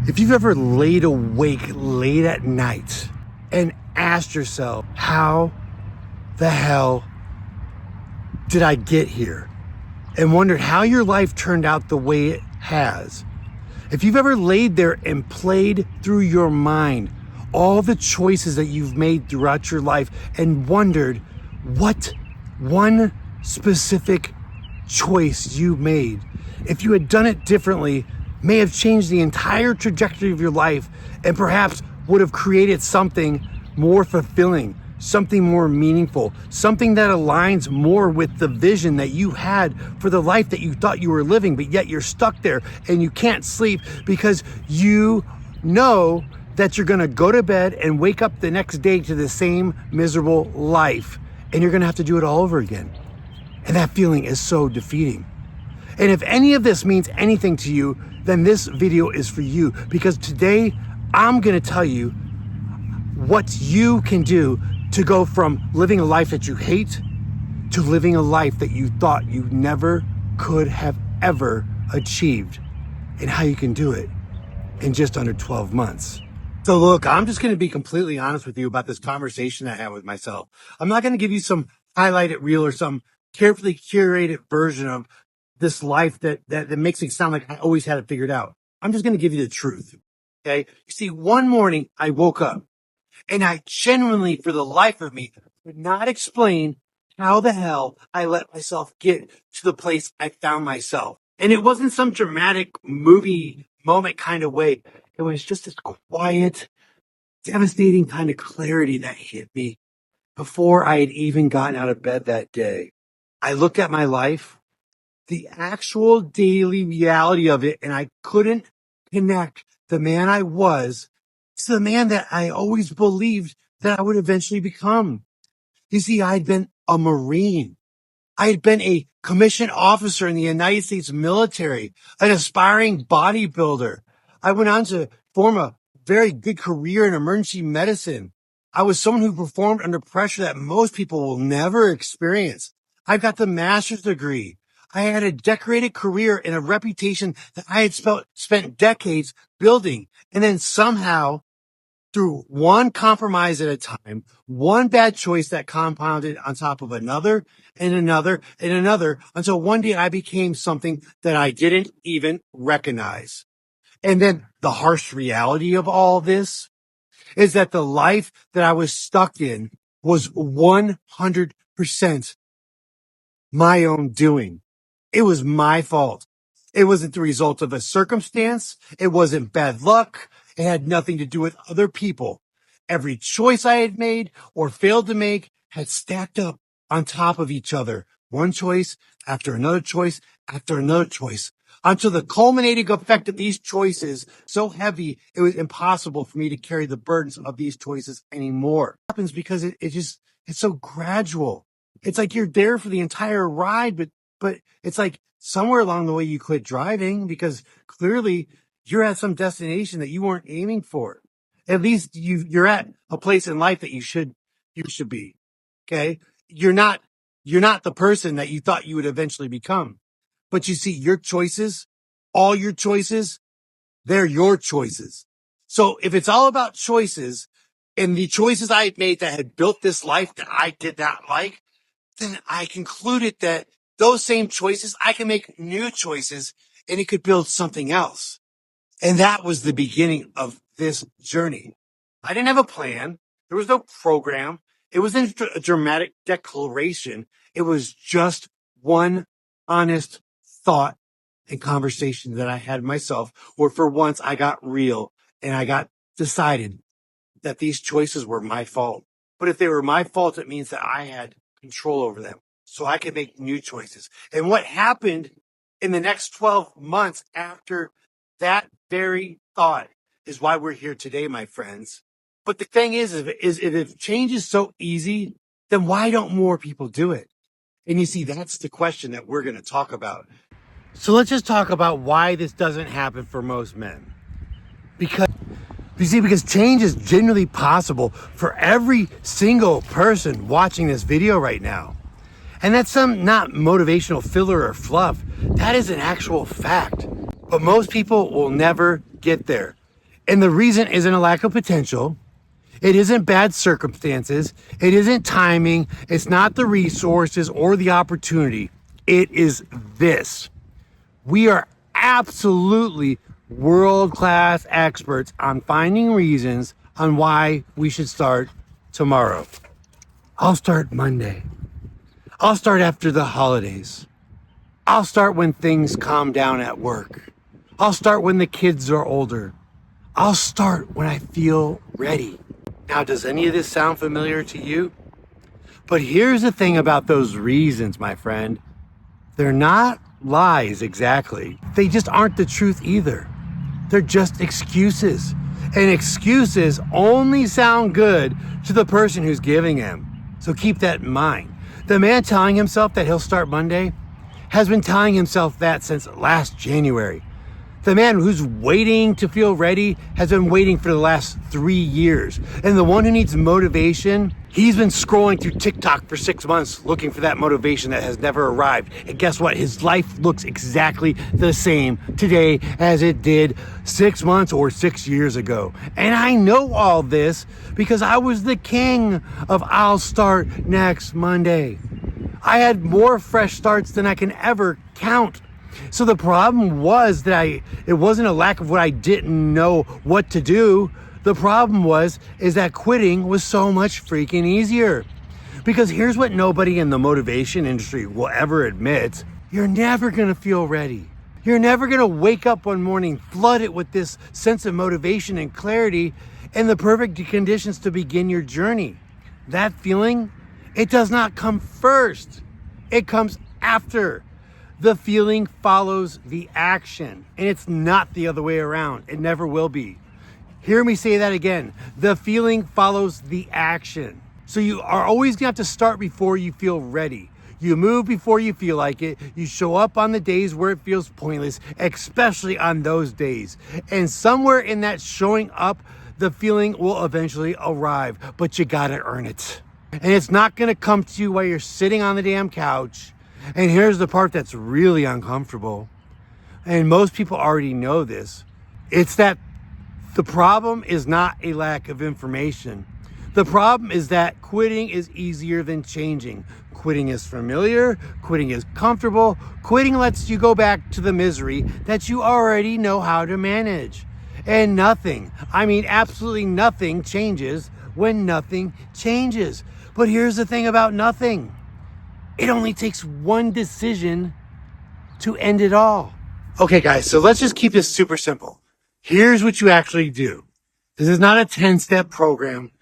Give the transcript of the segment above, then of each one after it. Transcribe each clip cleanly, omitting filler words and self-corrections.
If you've ever laid awake late at night and asked yourself, how the hell did I get here? And wondered how your life turned out the way it has. If you've ever laid there and played through your mind all the choices that you've made throughout your life and wondered what one specific choice you made, if you had done it differently, may have changed the entire trajectory of your life and perhaps would have created something more fulfilling, something more meaningful, something that aligns more with the vision that you had for the life that you thought you were living, but yet you're stuck there and you can't sleep because you know that you're gonna go to bed and wake up the next day to the same miserable life, and you're gonna have to do it all over again. And that feeling is so defeating. And if any of this means anything to you, then this video is for you, because today I'm gonna tell you what you can do to go from living a life that you hate to living a life that you thought you never could have ever achieved, and how you can do it in just under 12 months. So look, I'm just gonna be completely honest with you about this conversation I had with myself. I'm not gonna give you some highlighted reel or some carefully curated version of this life that makes it sound like I always had it figured out. I'm just going to give you the truth. Okay. You see, one morning I woke up and I genuinely, for the life of me, could not explain how the hell I let myself get to the place I found myself. And it wasn't some dramatic movie moment kind of way. It was just this quiet, devastating kind of clarity that hit me before I had even gotten out of bed that day. I looked at my life, the actual daily reality of it, and I couldn't connect the man I was to the man that I always believed that I would eventually become. You see, I'd been a Marine. I had been a commissioned officer in the United States military, an aspiring bodybuilder. I went on to form a very good career in emergency medicine. I was someone who performed under pressure that most people will never experience. I've got the master's degree. I had a decorated career and a reputation that I had spent decades building. And then somehow, through one compromise at a time, one bad choice that compounded on top of another and another and another, until one day I became something that I didn't even recognize. And then the harsh reality of all this is that the life that I was stuck in was 100% my own doing. It was my fault. It wasn't the result of a circumstance. It wasn't bad luck. It had nothing to do with other people. Every choice I had made or failed to make had stacked up on top of each other. One choice after another choice after another choice, until the culminating effect of these choices so heavy it was impossible for me to carry the burdens of these choices anymore. It happens because it's so gradual. It's like you're there for the entire ride, but it's like somewhere along the way you quit driving because clearly you're at some destination that you weren't aiming for. At least you're at a place in life that you should be. Okay. You're not the person that you thought you would eventually become. But you see, your choices, all your choices, they're your choices. So if it's all about choices and the choices I had made that had built this life that I did not like, then I concluded that those same choices, I can make new choices and it could build something else. And that was the beginning of this journey. I didn't have a plan. There was no program. It wasn't a dramatic declaration. It was just one honest thought and conversation that I had myself, where for once I got real and I got decided that these choices were my fault. But if they were my fault, it means that I had control over them so I could make new choices. And what happened in the next 12 months after that very thought is why we're here today, my friends. But the thing is if change is so easy, then why don't more people do it? And you see, that's the question that we're going to talk about. So let's just talk about why this doesn't happen for most men. Because change is genuinely possible for every single person watching this video right now. And that's some not motivational filler or fluff. That is an actual fact. But most people will never get there. And the reason isn't a lack of potential. It isn't bad circumstances. It isn't timing. It's not the resources or the opportunity. It is this. We are absolutely world-class experts on finding reasons on why we should start tomorrow. I'll start Monday. I'll start after the holidays. I'll start when things calm down at work. I'll start when the kids are older. I'll start when I feel ready. Now, does any of this sound familiar to you? But here's the thing about those reasons, my friend. They're not lies exactly. They just aren't the truth either. They're just excuses. And excuses only sound good to the person who's giving them. So keep that in mind. The man telling himself that he'll start Monday has been telling himself that since last January. The man who's waiting to feel ready has been waiting for the last 3 years. And the one who needs motivation, he's been scrolling through TikTok for 6 months looking for that motivation that has never arrived. And guess what? His life looks exactly the same today as it did 6 months or 6 years ago. And I know all this because I was the king of I'll start next Monday. I had more fresh starts than I can ever count. So the problem was that it wasn't a lack of what I didn't know what to do. The problem is that quitting was so much freaking easier. Because here's what nobody in the motivation industry will ever admit. You're never going to feel ready. You're never going to wake up one morning flooded with this sense of motivation and clarity and the perfect conditions to begin your journey. That feeling, it does not come first. It comes after. The feeling follows the action, and it's not the other way around. It never will be. Hear me say that again. The feeling follows the action. So you are always gonna have to start before you feel ready. You move before you feel like it. You show up on the days where it feels pointless, especially on those days. And somewhere in that showing up, the feeling will eventually arrive, but you gotta earn it. And it's not gonna come to you while you're sitting on the damn couch. And here's the part that's really uncomfortable. And most people already know this. It's that the problem is not a lack of information. The problem is that quitting is easier than changing. Quitting is familiar. Quitting is comfortable. Quitting lets you go back to the misery that you already know how to manage. And nothing, I mean absolutely nothing changes when nothing changes. But here's the thing about nothing. It only takes one decision to end it all. Okay, guys, so let's just keep this super simple. Here's what you actually do. This is not a 10-step program.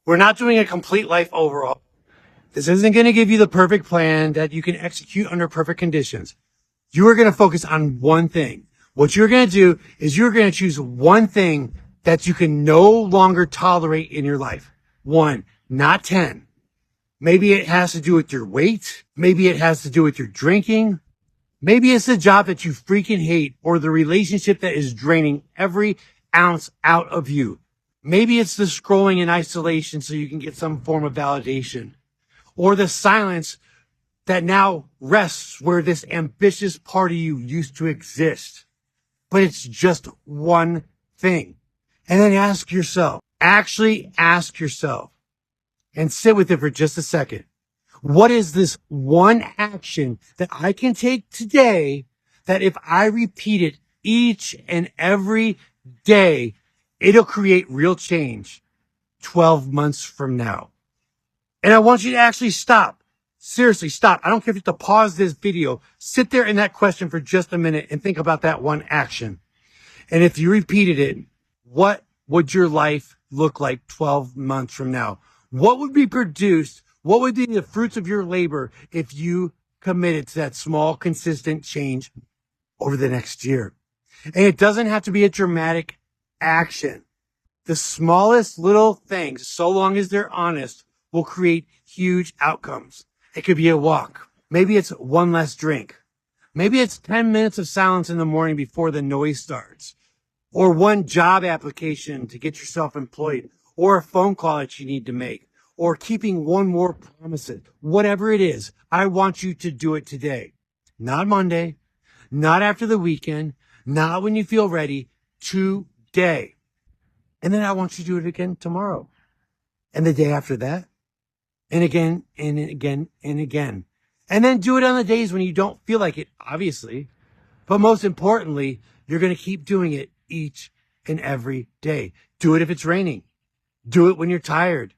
We're not doing a complete life overhaul. This isn't going to give you the perfect plan that you can execute under perfect conditions. You are going to focus on one thing. What you're going to do is you're going to choose one thing that you can no longer tolerate in your life. One, not 10. Maybe it has to do with your weight. Maybe it has to do with your drinking. Maybe it's the job that you freaking hate or the relationship that is draining every ounce out of you. Maybe it's the scrolling in isolation so you can get some form of validation, or the silence that now rests where this ambitious part of you used to exist. But it's just one thing. And then actually ask yourself, and sit with it for just a second. What is this one action that I can take today that if I repeat it each and every day, it'll create real change 12 months from now? And I want you to actually stop. Seriously, stop. I don't care if you have to pause this video. Sit there in that question for just a minute and think about that one action. And if you repeated it, what would your life look like 12 months from now? What would be produced? What would be the fruits of your labor if you committed to that small, consistent change over the next year? And it doesn't have to be a dramatic action. The smallest little things, so long as they're honest, will create huge outcomes. It could be a walk. Maybe it's one less drink. Maybe it's 10 minutes of silence in the morning before the noise starts. Or one job application to get yourself employed. Or a phone call that you need to make, or keeping one more promise. Whatever it is, I want you to do it today. Not Monday, not after the weekend, not when you feel ready, today. And then I want you to do it again tomorrow. And the day after that. And again, and again, and again. And then do it on the days when you don't feel like it, obviously. But most importantly, you're going to keep doing it each and every day. Do it if it's raining. Do it when you're tired.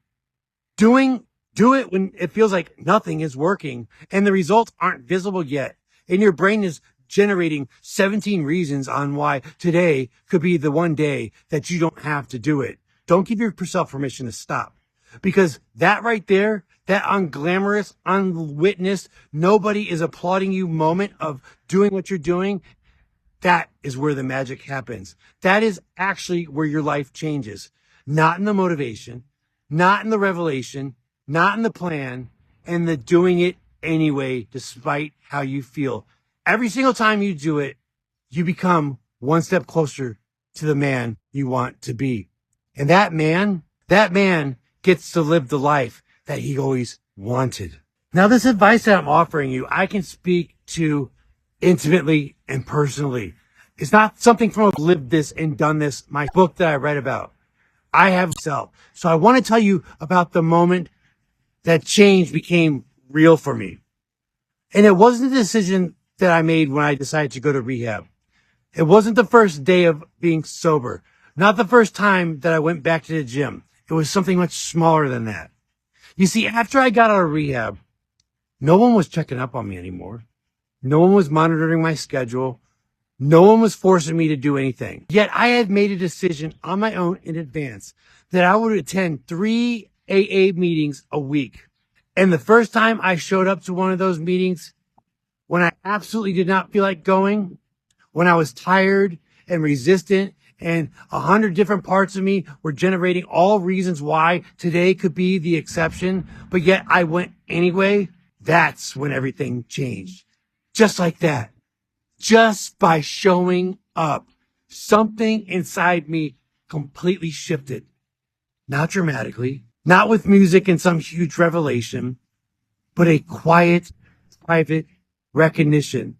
Do it when it feels like nothing is working and the results aren't visible yet. And your brain is generating 17 reasons on why today could be the one day that you don't have to do it. Don't give yourself permission to stop, because that right there, that unglamorous, unwitnessed, nobody is applauding you moment of doing what you're doing, that is where the magic happens. That is actually where your life changes. Not in the motivation, not in the revelation, not in the plan, and the doing it anyway, despite how you feel. Every single time you do it, you become one step closer to the man you want to be. And that man gets to live the life that he always wanted. Now, this advice that I'm offering you, I can speak to intimately and personally. It's not something from a lived this and done this, my book that I read about. I have self. So I want to tell you about the moment that change became real for me. And it wasn't a decision that I made when I decided to go to rehab. It wasn't the first day of being sober. Not the first time that I went back to the gym. It was something much smaller than that. You see, after I got out of rehab, no one was checking up on me anymore. No one was monitoring my schedule. No one was forcing me to do anything. Yet I had made a decision on my own in advance that I would attend 3 AA meetings a week. And the first time I showed up to one of those meetings, when I absolutely did not feel like going, when I was tired and resistant and 100 different parts of me were generating all reasons why today could be the exception, but yet I went anyway, that's when everything changed. Just like that. Just by showing up, something inside me completely shifted. Not dramatically, not with music and some huge revelation, but a quiet, private recognition,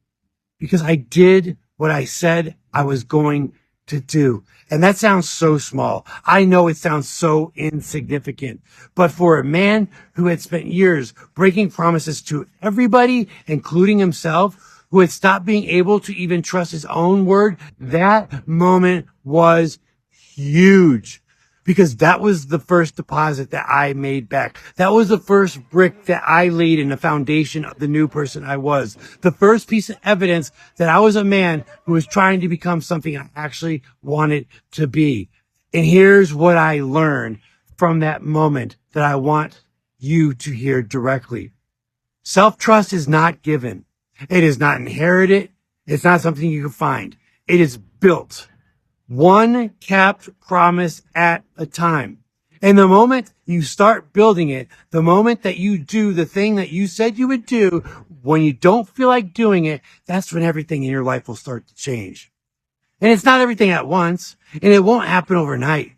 because I did what I said I was going to do. And that sounds so small. I know it sounds so insignificant, but for a man who had spent years breaking promises to everybody, including himself, who had stopped being able to even trust his own word, that moment was huge. Because that was the first deposit that I made back. That was the first brick that I laid in the foundation of the new person I was. The first piece of evidence that I was a man who was trying to become something I actually wanted to be. And here's what I learned from that moment that I want you to hear directly. Self-trust is not given. It is not inherited. It's not something you can find. It is built. One kept promise at a time. And the moment you start building it, the moment that you do the thing that you said you would do, when you don't feel like doing it, that's when everything in your life will start to change. And it's not everything at once, and it won't happen overnight,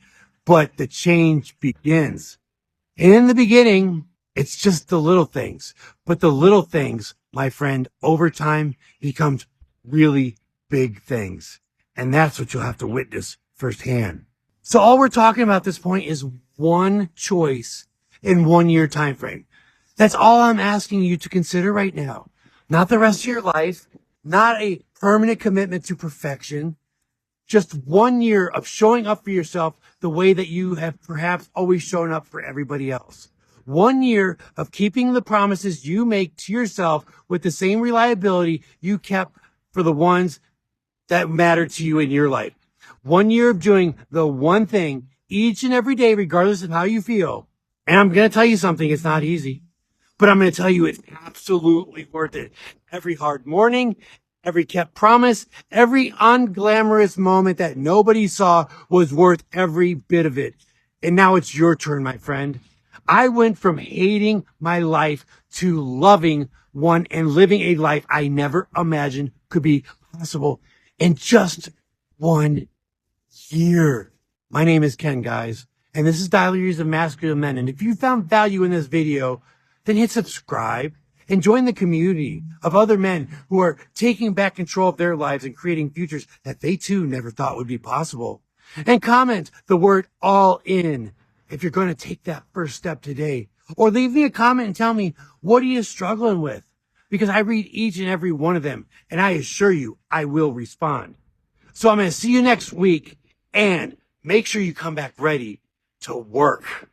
but the change begins. And in the beginning, it's just the little things. But the little things, my friend, over time becomes really big things. And that's what you'll have to witness firsthand. So all we're talking about at this point is one choice in 1 year time frame. That's all I'm asking you to consider right now. Not the rest of your life, not a permanent commitment to perfection. Just 1 year of showing up for yourself the way that you have perhaps always shown up for everybody else. 1 year of keeping the promises you make to yourself with the same reliability you kept for the ones that matter to you in your life. 1 year of doing the one thing each and every day, regardless of how you feel. And I'm going to tell you something, it's not easy, but I'm going to tell you it's absolutely worth it. Every hard morning, every kept promise, every unglamorous moment that nobody saw was worth every bit of it. And now it's your turn, my friend. I went from hating my life to loving one and living a life I never imagined could be possible in just 1 year. My name is Ken, guys, and this is Diaries of Masculine Men. And if you found value in this video, then hit subscribe and join the community of other men who are taking back control of their lives and creating futures that they too never thought would be possible. And comment the word all in if you're going to take that first step today. Or leave me a comment and tell me, what are you struggling with? Because I read each and every one of them, and I assure you I will respond. So I'm going to see you next week, and make sure you come back ready to work.